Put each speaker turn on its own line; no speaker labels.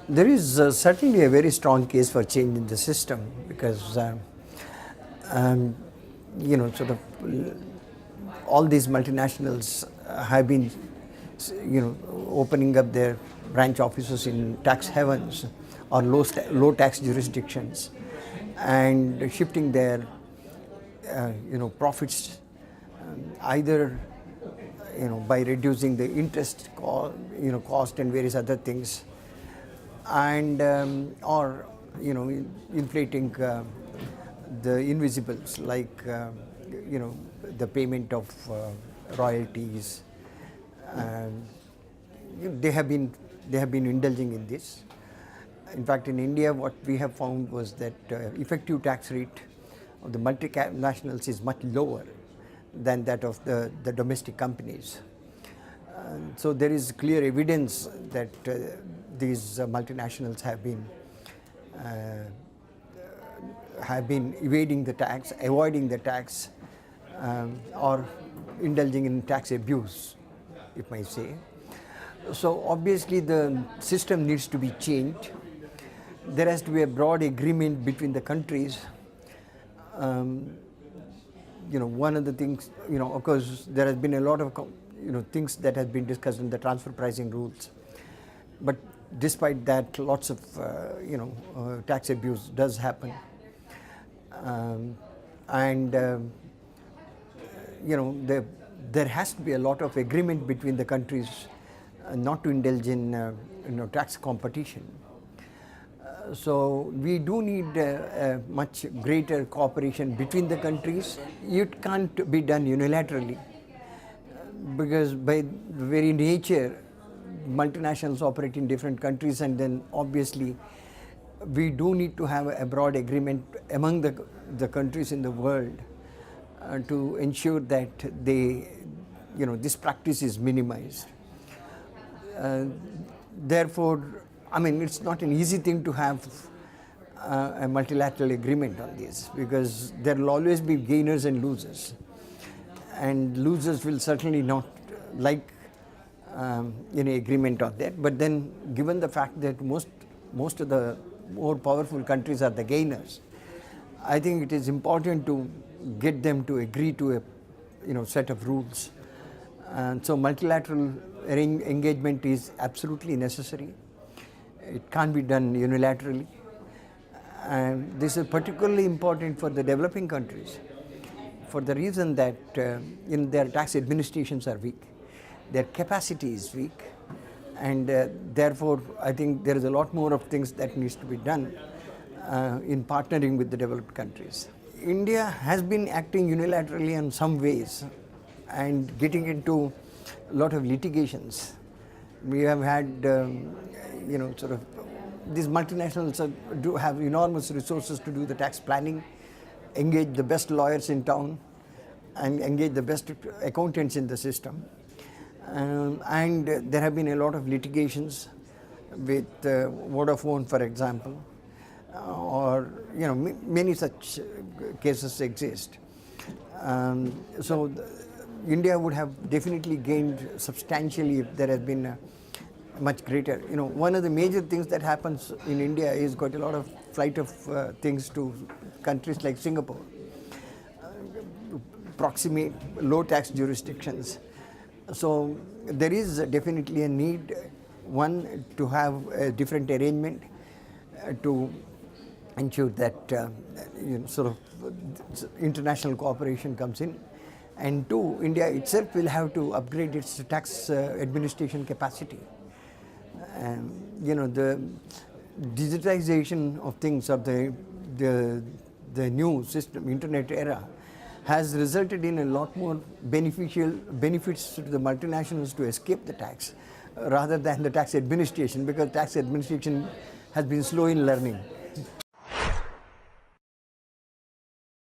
There is certainly a very strong case for change in the system because, sort of all these multinationals have been, opening up their branch offices in tax havens or low tax jurisdictions and shifting their, profits either, by reducing the interest cost and various other things, and or inflating the invisibles like the payment of royalties. They have been indulging in this. In fact, in India, what we have found was that effective tax rate of the multinationals is much lower than that of the domestic companies. So there is clear evidence that these multinationals have been evading the tax, avoiding the tax, or indulging in tax abuse, if I say. So obviously the system needs to be changed. There has to be a broad agreement between the countries. One of the things, of course, there has been a lot of things that have been discussed in the transfer pricing rules. But despite that, lots of tax abuse does happen, there has to be a lot of agreement between the countries not to indulge in tax competition. So we do need a much greater cooperation between the countries. It can't be done unilaterally because by the very nature, multinationals operate in different countries, and then obviously we do need to have a broad agreement among the countries in the world to ensure that this practice is minimized. Therefore, it's not an easy thing to have a multilateral agreement on this because there will always be gainers and losers. And losers will certainly not like any agreement on that. But then, given the fact that most of the more powerful countries are the gainers, I think it is important to get them to agree to a set of rules. And so multilateral engagement is absolutely necessary. It can't be done unilaterally. And this is particularly important for the developing countries for the reason that their tax administrations are weak, their capacity is weak, and therefore I think there is a lot more of things that needs to be done in partnering with the developed countries. India has been acting unilaterally in some ways and getting into a lot of litigations. We have had these multinationals do have enormous resources to do the tax planning, engage the best lawyers in town, and engage the best accountants in the system. And there have been a lot of litigations with Vodafone, for example, or many such cases exist. So India would have definitely gained substantially if there has been a much greater. One of the major things that happens in India is quite a lot of flight of things to countries like Singapore, proximate low tax jurisdictions. So there is definitely a need, one, to have a different arrangement to ensure that international cooperation comes in, and two, India itself will have to upgrade its tax administration capacity. The digitization of things of the new system, internet era, has resulted in a lot more benefits to the multinationals to escape the tax rather than the tax administration, because tax administration has been slow in learning.